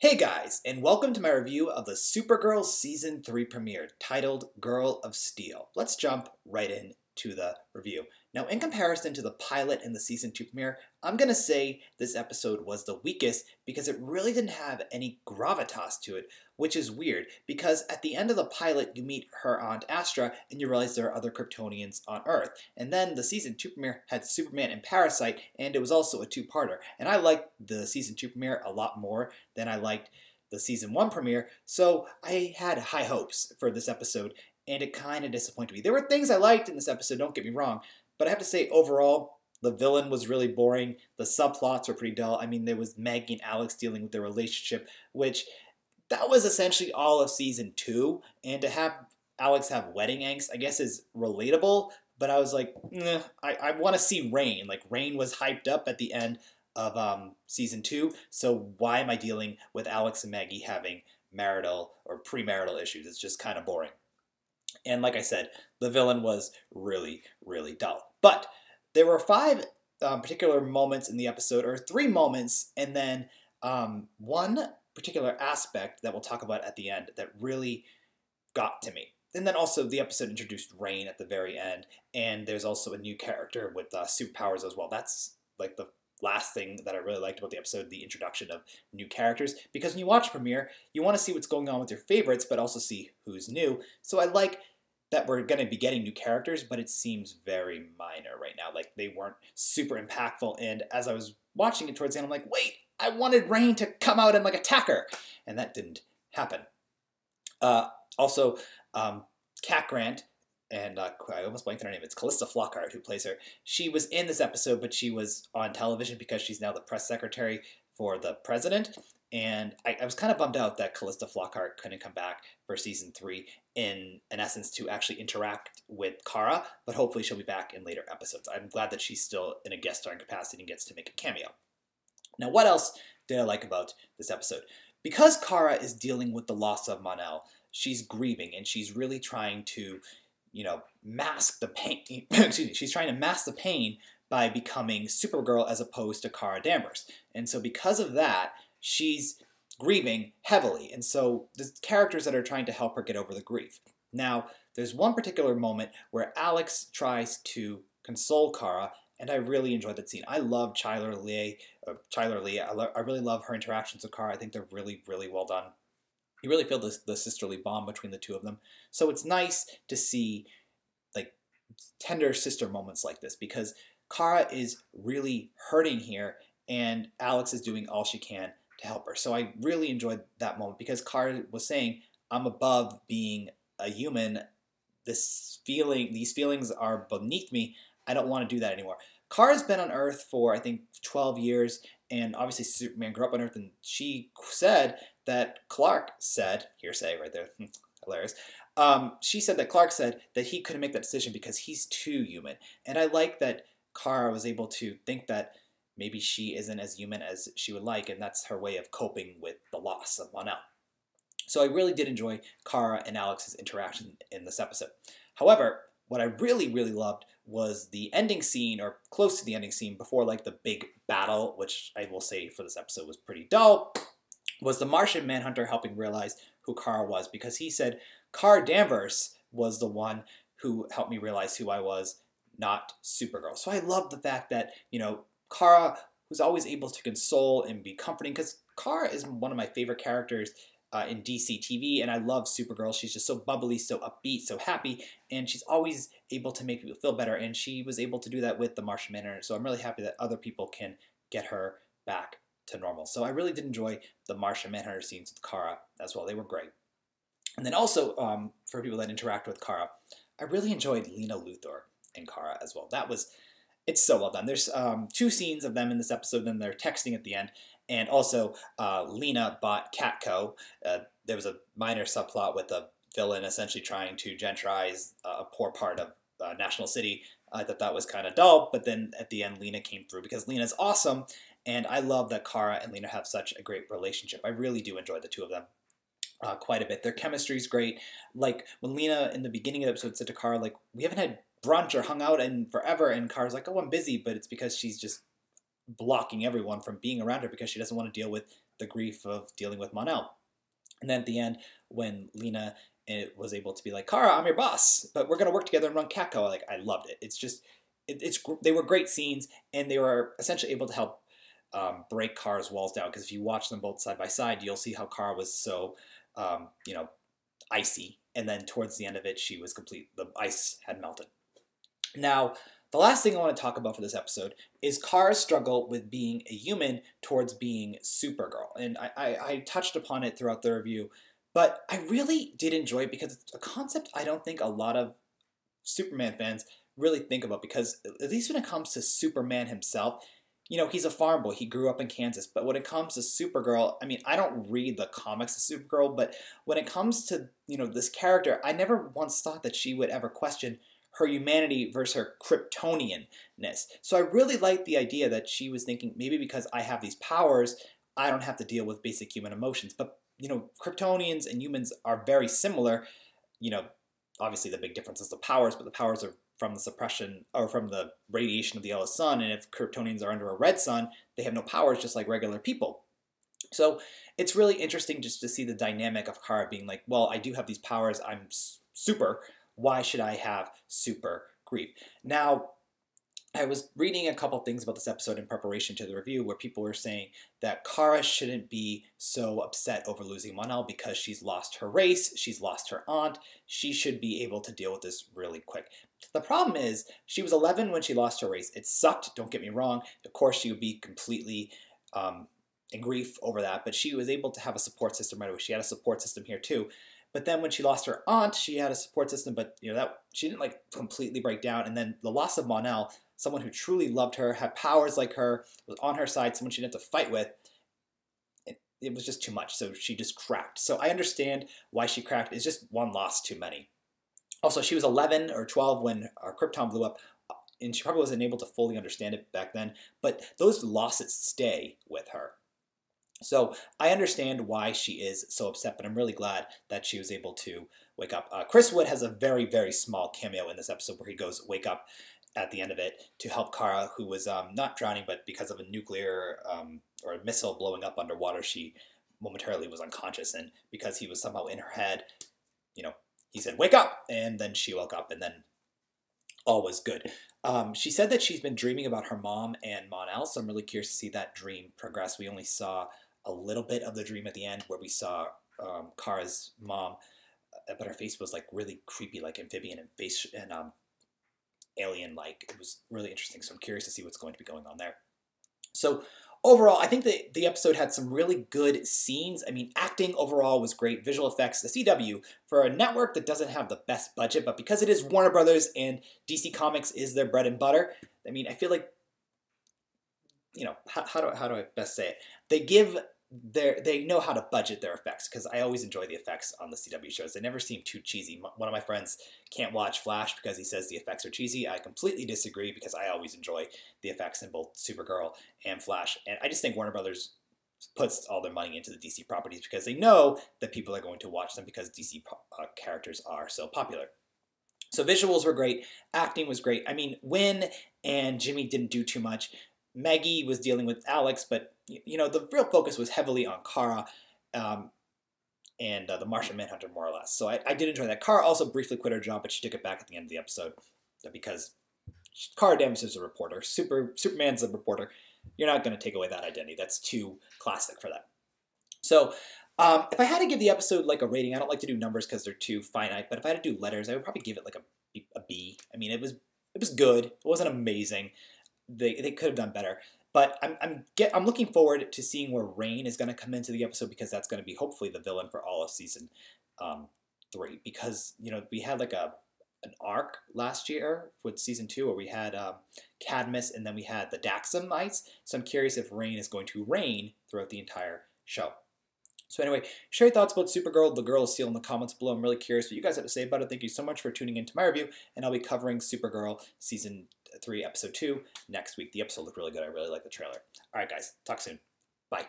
Hey guys, and welcome to my review of the Supergirl Season 3 premiere, titled Girl of Steel. Let's jump right into the review. Now, in comparison to the pilot and the Season 2 premiere, I'm going to say this episode was the weakest because it really didn't have any gravitas to it, which is weird, because at the end of the pilot, you meet her Aunt Astra, and you realize there are other Kryptonians on Earth. And then the Season 2 premiere had Superman and Parasite, and it was also a two-parter. And I liked the Season 2 premiere a lot more than I liked the Season 1 premiere, so I had high hopes for this episode, and it kind of disappointed me. There were things I liked in this episode, don't get me wrong, but I have to say, overall, the villain was really boring. The subplots were pretty dull. I mean, there was Maggie and Alex dealing with their relationship, which that was essentially all of Season 2, and to have Alex have wedding angst, I guess, is relatable, but I was like, I want to see Rain. Like, Rain was hyped up at the end of Season 2, so why am I dealing with Alex and Maggie having marital or premarital issues? It's just kind of boring. And like I said, the villain was really, really dull. But there were five particular moments in the episode, or three moments, and then one particular aspect that we'll talk about at the end that really got to me. And then also the episode introduced Rain at the very end, and there's also a new character with superpowers as well. That's like the last thing that I really liked about the episode, the introduction of new characters, because when you watch premiere, you want to see what's going on with your favorites, but also see who's new. So I like that we're going to be getting new characters, but it seems very minor right now. Like, they weren't super impactful, and as I was watching it towards the end, I'm like, wait, I wanted Rain to come out and like attack her, and that didn't happen. Also, Cat Grant, and I almost blanked on her name. It's Callista Flockhart who plays her. She was in this episode, but she was on television because she's now the press secretary for the president. And I was kind of bummed out that Callista Flockhart couldn't come back for Season 3 in essence, to actually interact with Kara, but hopefully she'll be back in later episodes. I'm glad that she's still in a guest starring capacity and gets to make a cameo. Now, what else did I like about this episode? Because Kara is dealing with the loss of Mon-El, she's grieving, and she's really trying to mask the pain. Excuse me. She's trying to mask the pain by becoming Supergirl as opposed to Kara Danvers. And so because of that, she's grieving heavily. And so there's characters that are trying to help her get over the grief. Now, there's one particular moment where Alex tries to console Kara, and I really enjoyed that scene. I love Chyler Leigh. I really love her interactions with Kara. I think they're really, really well done. You really feel the sisterly bond between the two of them. So it's nice to see like tender sister moments like this, because Kara is really hurting here, and Alex is doing all she can to help her. So I really enjoyed that moment, because Kara was saying, I'm above being a human. These feelings are beneath me. I don't want to do that anymore. Kara's been on Earth for, I think, 12 years, and obviously Superman grew up on Earth, and she said that Clark said, hearsay right there, hilarious, she said that Clark said that he couldn't make that decision because he's too human. And I like that Kara was able to think that maybe she isn't as human as she would like, and that's her way of coping with the loss of Mon-El. So I really did enjoy Kara and Alex's interaction in this episode. However, what I really, really loved was the ending scene, or close to the ending scene, before like the big battle, which I will say for this episode was pretty dull, was the Martian Manhunter helping realize who Kara was, because he said Kara Danvers was the one who helped me realize who I was, not Supergirl. So I love the fact that, Kara was always able to console and be comforting, because Kara is one of my favorite characters in DC TV, and I love Supergirl. She's just so bubbly, so upbeat, so happy, and she's always able to make people feel better, and she was able to do that with the Martian Manhunter, so I'm really happy that other people can get her back to normal. So I really did enjoy the Martian Manhunter scenes with Kara as well. They were great. And then also, for people that interact with Kara, I really enjoyed Lena Luthor and Kara as well. It's so well done. There's two scenes of them in this episode, then they're texting at the end. And also, Lena bought Catco. There was a minor subplot with the villain essentially trying to gentrifize a poor part of National City. I thought that was kind of dull, but then at the end, Lena came through, because Lena's awesome, and I love that Kara and Lena have such a great relationship. I really do enjoy the two of them quite a bit. Their chemistry is great. Like, when Lena, in the beginning of the episode, said to Kara, like, we haven't had brunch or hung out in forever, and Kara's like, oh, I'm busy, but it's because she's just blocking everyone from being around her because she doesn't want to deal with the grief of dealing with Mon-El. And then at the end, when Lena was able to be like, Kara, I'm your boss, but we're gonna work together and run Catco. Like, I loved it. It's just, they were great scenes, and they were essentially able to help break Kara's walls down. Because if you watch them both side by side, you'll see how Kara was so, you know, icy, and then towards the end of it, she was complete. The ice had melted. Now, the last thing I want to talk about for this episode is Kara's struggle with being a human towards being Supergirl. And I touched upon it throughout the review, but I really did enjoy it because it's a concept I don't think a lot of Superman fans really think about, because at least when it comes to Superman himself, you know, he's a farm boy. He grew up in Kansas. But when it comes to Supergirl, I mean, I don't read the comics of Supergirl, but when it comes to, you know, this character, I never once thought that she would ever question her humanity versus her Kryptonianness. So I really liked the idea that she was thinking, maybe because I have these powers, I don't have to deal with basic human emotions. But, you know, Kryptonians and humans are very similar. You know, obviously the big difference is the powers, but the powers are from the suppression, or from the radiation of the yellow sun, and if Kryptonians are under a red sun, they have no powers, just like regular people. So it's really interesting just to see the dynamic of Kara being like, well, I do have these powers, I'm super, why should I have super grief? Now, I was reading a couple things about this episode in preparation to the review, where people were saying that Kara shouldn't be so upset over losing Mon-El because she's lost her race, she's lost her aunt, she should be able to deal with this really quick. The problem is, she was 11 when she lost her race. It sucked, don't get me wrong. Of course, she would be completely in grief over that, but she was able to have a support system right away. She had a support system here too. But then when she lost her aunt, she had a support system, but you know, that she didn't like completely break down. And then the loss of Mon-El, someone who truly loved her, had powers like her, was on her side, someone she didn't have to fight with, it was just too much. So she just cracked. So I understand why she cracked. It's just one loss too many. Also, she was 11 or 12 when Krypton blew up, and she probably wasn't able to fully understand it back then, but those losses stay with her. So I understand why she is so upset, but I'm really glad that she was able to wake up. Chris Wood has a very, very small cameo in this episode where he goes wake up at the end of it to help Kara, who was not drowning, but because of a nuclear or a missile blowing up underwater, she momentarily was unconscious. And because he was somehow in her head, you know, he said, wake up! And then she woke up, and then all was good. She said that she's been dreaming about her mom and Mon-El, so I'm really curious to see that dream progress. We only saw a little bit of the dream at the end where we saw Kara's mom, but her face was like really creepy, like amphibian and face and alien-like. It was really interesting, so I'm curious to see what's going to be going on there. So overall, I think the episode had some really good scenes. I mean, acting overall was great. Visual effects, the CW, for a network that doesn't have the best budget, but because it is Warner Brothers and DC Comics is their bread and butter, I mean, I feel like, you know, how do I best say it? They know how to budget their effects, because I always enjoy the effects on the CW shows. They never seem too cheesy. One of my friends can't watch Flash because he says the effects are cheesy. I completely disagree, because I always enjoy the effects in both Supergirl and Flash. And I just think Warner Brothers puts all their money into the DC properties because they know that people are going to watch them because DC characters are so popular. So visuals were great. Acting was great. I mean, Wynn and Jimmy didn't do too much. Maggie was dealing with Alex, but you know, the real focus was heavily on Kara and the Martian Manhunter, more or less. So I did enjoy that. Kara also briefly quit her job, but she took it back at the end of the episode because Kara Davis is a reporter. Superman's a reporter. You're not going to take away that identity. That's too classic for that. So if I had to give the episode like a rating, I don't like to do numbers because they're too finite, but if I had to do letters, I would probably give it like a B. I mean, it was good. It wasn't amazing. They could have done better. But I'm looking forward to seeing where Rain is going to come into the episode, because that's going to be hopefully the villain for all of season 3. Because, you know, we had like an arc last year with season 2 where we had Cadmus, and then we had the Daxamites. So I'm curious if Rain is going to reign throughout the entire show. So anyway, share your thoughts about Supergirl, the Girl of Steel, in the comments below. I'm really curious what you guys have to say about it. Thank you so much for tuning into my review, and I'll be covering Supergirl Season 3, Episode 2 next week. The episode looked really good. I really like the trailer. All right, guys. Talk soon. Bye.